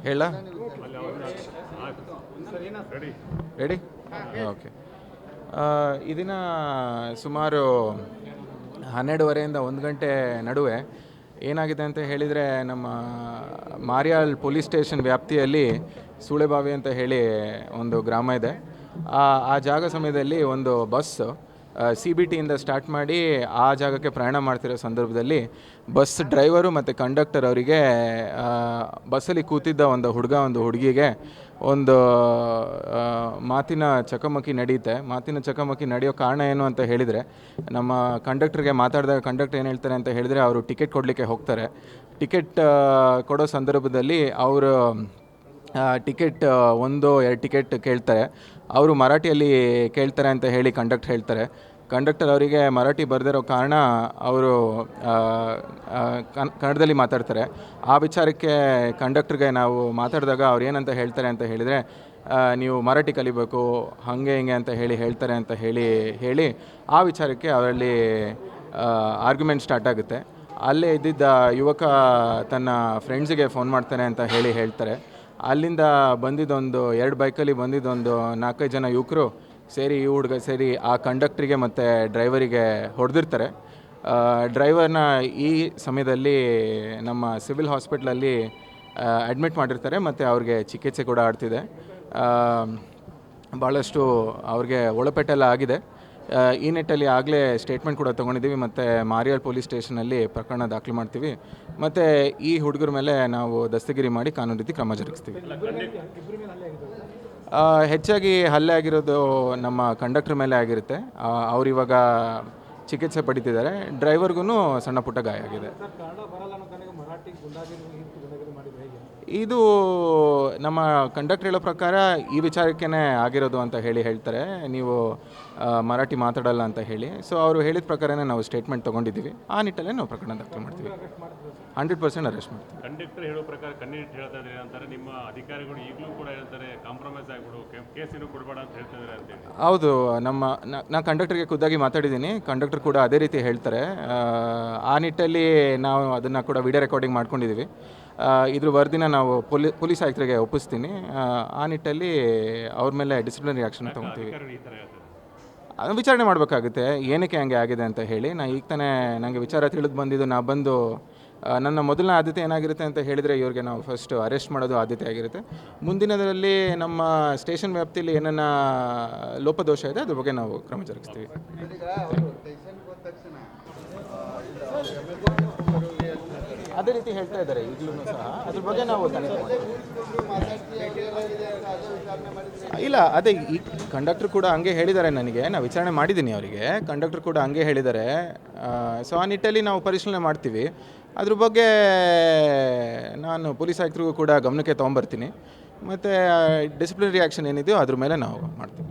ಹೇಳ ready okay. ಈ ದಿನ ಸುಮಾರು 12:30 1 ಗಂಟೆ ನಡುವೆ ಏನಾಗಿದೆ ಅಂತ ಹೇಳಿದರೆ, ನಮ್ಮ ಮಾರಿಯಾಳ್ ಪೊಲೀಸ್ ಸ್ಟೇಷನ್ ವ್ಯಾಪ್ತಿಯಲ್ಲಿ ಸೂಳೆಬಾವಿ ಅಂತ ಹೇಳಿ ಒಂದು ಗ್ರಾಮ ಇದೆ. ಆ ಜಾಗ ಸಮಯದಲ್ಲಿ ಒಂದು ಬಸ್ CBTಯಿಂದ ಸ್ಟಾರ್ಟ್ ಮಾಡಿ ಆ ಜಾಗಕ್ಕೆ ಪ್ರಯಾಣ ಮಾಡ್ತಿರೋ ಸಂದರ್ಭದಲ್ಲಿ ಬಸ್ ಡ್ರೈವರು ಮತ್ತು ಕಂಡಕ್ಟರ್ ಅವರಿಗೆ ಬಸ್ಸಲ್ಲಿ ಕೂತಿದ್ದ ಒಂದು ಹುಡುಗ ಒಂದು ಹುಡುಗಿಗೆ ಒಂದು ಮಾತಿನ ಚಕಮಕಿ ನಡೆಯುತ್ತೆ. ಮಾತಿನ ಚಕಮಕಿ ನಡೆಯೋ ಕಾರಣ ಏನು ಅಂತ ಹೇಳಿದರೆ, ನಮ್ಮ ಕಂಡಕ್ಟರ್ಗೆ ಮಾತಾಡಿದಾಗ ಕಂಡಕ್ಟರ್ ಏನು ಹೇಳ್ತಾರೆ ಅಂತ ಹೇಳಿದರೆ, ಅವರು ಟಿಕೆಟ್ ಕೊಡಲಿಕ್ಕೆ ಹೋಗ್ತಾರೆ. ಟಿಕೆಟ್ ಕೊಡೋ ಸಂದರ್ಭದಲ್ಲಿ ಅವರು ಟಿಕೆಟ್ 1-2 ಟಿಕೆಟ್ ಕೇಳ್ತಾರೆ. ಅವರು ಮರಾಠಿಯಲ್ಲಿ ಕೇಳ್ತಾರೆ ಅಂತ ಹೇಳಿ ಕಂಡಕ್ಟರ್ ಹೇಳ್ತಾರೆ. ಕಂಡಕ್ಟರ್ ಅವರಿಗೆ ಮರಾಠಿ ಬರೆದಿರೋ ಕಾರಣ ಅವರು ಕನ್ನಡದಲ್ಲಿ ಮಾತಾಡ್ತಾರೆ. ಆ ವಿಚಾರಕ್ಕೆ ಕಂಡಕ್ಟರ್ಗೆ ನಾವು ಮಾತಾಡಿದಾಗ ಅವ್ರು ಏನಂತ ಹೇಳ್ತಾರೆ ಅಂತ ಹೇಳಿದರೆ, ನೀವು ಮರಾಠಿ ಕಲಿಬೇಕು ಹಾಗೆ ಹಿಂಗೆ ಅಂತ ಹೇಳ್ತಾರೆ ಅಂತ ಹೇಳಿ ಆ ವಿಚಾರಕ್ಕೆ ಅವರಲ್ಲಿ ಆರ್ಗ್ಯುಮೆಂಟ್ ಸ್ಟಾರ್ಟ್ ಆಗುತ್ತೆ. ಅಲ್ಲೇ ಇದ್ದಿದ್ದ ಯುವಕ ತನ್ನ ಫ್ರೆಂಡ್ಸಿಗೆ ಫೋನ್ ಮಾಡ್ತಾನೆ ಅಂತ ಹೇಳ್ತಾರೆ. ಅಲ್ಲಿಂದ ಬಂದಿದ್ದೊಂದು 2 ಬೈಕಲ್ಲಿ ಬಂದಿದ್ದೊಂದು 4-5 ಜನ ಯುವಕರು ಸೇರಿ ಈ ಹುಡುಗ ಸೇರಿ ಆ ಕಂಡಕ್ಟ್ರಿಗೆ ಮತ್ತು ಡ್ರೈವರಿಗೆ ಹೊಡೆದಿರ್ತಾರೆ. ಡ್ರೈವರ್ನ ಈ ಸಮಯದಲ್ಲಿ ನಮ್ಮ ಸಿವಿಲ್ ಹಾಸ್ಪಿಟ್ಲಲ್ಲಿ ಅಡ್ಮಿಟ್ ಮಾಡಿರ್ತಾರೆ ಮತ್ತು ಅವ್ರಿಗೆ ಚಿಕಿತ್ಸೆ ಕೂಡ ಆಗ್ತಿದೆ. ಭಾಳಷ್ಟು ಅವ್ರಿಗೆ ಒಳಪೆಟ್ಟೆಲ್ಲ ಆಗಿದೆ. ಈ ನಿಟ್ಟಲ್ಲಿ ಆಗಲೇ ಸ್ಟೇಟ್ಮೆಂಟ್ ಕೂಡ ತೊಗೊಂಡಿದ್ದೀವಿ ಮತ್ತು ಮಾರಿಯಾಳ್ ಪೊಲೀಸ್ ಸ್ಟೇಷನಲ್ಲಿ ಪ್ರಕರಣ ದಾಖಲು ಮಾಡ್ತೀವಿ ಮತ್ತು ಈ ಹುಡುಗರ ಮೇಲೆ ನಾವು ದಸ್ತಗಿರಿ ಮಾಡಿ ಕಾನೂನು ರೀತಿ ಕ್ರಮ ಜರುಗಿಸ್ತೀವಿ. ಹೆಚ್ಚಾಗಿ ಹಲ್ಲೆ ಆಗಿರೋದು ನಮ್ಮ ಕಂಡಕ್ಟರ್ ಮೇಲೆ ಆಗಿರುತ್ತೆ. ಅವ್ರು ಇವಾಗ ಚಿಕಿತ್ಸೆ ಪಡಿತಿದ್ದಾರೆ. ಡ್ರೈವರ್ಗೂ ಸಣ್ಣ ಪುಟ್ಟ ಗಾಯ ಆಗಿದೆ. ಇದು ನಮ್ಮ ಕಂಡಕ್ಟರ್ ಹೇಳೋ ಪ್ರಕಾರ ಈ ವಿಚಾರಕ್ಕೇ ಆಗಿರೋದು ಅಂತ ಹೇಳ್ತಾರೆ. ನೀವು ಮರಾಠಿ ಮಾತಾಡಲ್ಲ ಅಂತ ಹೇಳಿ. ಸೊ ಅವರು ಹೇಳಿದ ಪ್ರಕಾರನೇ ನಾವು ಸ್ಟೇಟ್ಮೆಂಟ್ ತೊಗೊಂಡಿದ್ದೀವಿ. ಆ ನಿಟ್ಟಲ್ಲೇ ನಾವು ಪ್ರಕರಣ ದಾಖಲು ಮಾಡ್ತೀವಿ. 100% ಅರೆಸ್ಟ್ ಮಾಡ್ತೀವಿ. ಕಂಡಕ್ಟರ್ ಹೇಳೋ ಪ್ರಕಾರ ಕಣ್ಣಿಟ್ಟು ಹೇಳ್ತಾ ಇದ್ದಾರೆ ಅಂತಾರೆ. ನಿಮ್ಮ ಅಧಿಕಾರಿಗಳು ಈಗಲೂ ಕೂಡ ಹೇಳ್ತಾರೆ ಕಾಂಪ್ರಮೈಸ್ ಆಗಿಬಿಡು, ಕೇಸಿನೂ ಕೊಡಬೇಡ ಅಂತ ಹೇಳ್ತಿದ್ದಾರೆ ಅಂತೇಳಿ. ಹೌದು, ನಾ ಕಂಡಕ್ಟರ್ಗೆ ಖುದ್ದಾಗಿ ಮಾತಾಡಿದ್ದೀನಿ. ಕಂಡಕ್ಟರ್ ಕೂಡ ಅದೇ ರೀತಿ ಹೇಳ್ತಾರೆ. ಆ ನಿಟ್ಟಲ್ಲಿ ನಾವು ಅದನ್ನು ಕೂಡ ವಿಡಿಯೋ ರೆಕಾರ್ಡಿಂಗ್ ಮಾಡ್ಕೊಂಡಿದ್ದೀವಿ. ಇದ್ರ ವರದಿನ ನಾವು ಪೊಲೀಸ್ ಆಯುಕ್ತರಿಗೆ ಒಪ್ಪಿಸ್ತೀನಿ. ಆ ನಿಟ್ಟಲ್ಲಿ ಅವ್ರ ಮೇಲೆ ಡಿಸಿಪ್ಲಿನರಿ ಆ್ಯಕ್ಷನ್ ತೊಗೊತೀವಿ. ಅದು ವಿಚಾರಣೆ ಮಾಡಬೇಕಾಗುತ್ತೆ ಏನಕ್ಕೆ ಹಂಗೆ ಆಗಿದೆ ಅಂತ ಹೇಳಿ. ಈಗ ತಾನೇ ನನಗೆ ವಿಚಾರ ತಿಳಿದು ಬಂದಿದ್ದು. ನಾ ಬಂದು ನನ್ನ ಮೊದಲನೇ ಆದ್ಯತೆ ಏನಾಗಿರುತ್ತೆ ಅಂತ ಹೇಳಿದರೆ, ಇವ್ರಿಗೆ ನಾವು ಫಸ್ಟ್ ಅರೆಸ್ಟ್ ಮಾಡೋದು ಆದ್ಯತೆ ಆಗಿರುತ್ತೆ. ಮುಂದಿನದರಲ್ಲಿ ನಮ್ಮ ಸ್ಟೇಷನ್ ವ್ಯಾಪ್ತಿಯಲ್ಲಿ ಏನನ್ನ ಲೋಪದೋಷ ಇದೆ ಅದ್ರ ಬಗ್ಗೆ ನಾವು ಕ್ರಮ ಜರುಗಿಸ್ತೀವಿ. ಅದೇ ರೀತಿ ಹೇಳ್ತಾ ಇದ್ದಾರೆ ಈಗಲೂ ಸಹ. ಅದ್ರ ಬಗ್ಗೆ ನಾವು ಇಲ್ಲ, ಅದೇ ಈ ಕಂಡಕ್ಟರ್ ಕೂಡ ಹಂಗೆ ಹೇಳಿದ್ದಾರೆ ನನಗೆ. ನಾನು ವಿಚಾರಣೆ ಮಾಡಿದ್ದೀನಿ ಅವರಿಗೆ. ಕಂಡಕ್ಟರ್ ಕೂಡ ಹಂಗೆ ಹೇಳಿದ್ದಾರೆ. ಸೊ ಆ ನಿಟ್ಟಲ್ಲಿ ನಾವು ಪರಿಶೀಲನೆ ಮಾಡ್ತೀವಿ. ಅದ್ರ ಬಗ್ಗೆ ನಾನು ಪೊಲೀಸ್ ಆಯುಕ್ತರಿಗೂ ಕೂಡ ಗಮನಕ್ಕೆ ತೊಗೊಂಬರ್ತೀನಿ ಮತ್ತು ಡಿಸಿಪ್ಲಿನರಿ ಆ್ಯಕ್ಷನ್ ಏನಿದೆಯೋ ಅದ್ರ ಮೇಲೆ ನಾವು ಮಾಡ್ತೀವಿ.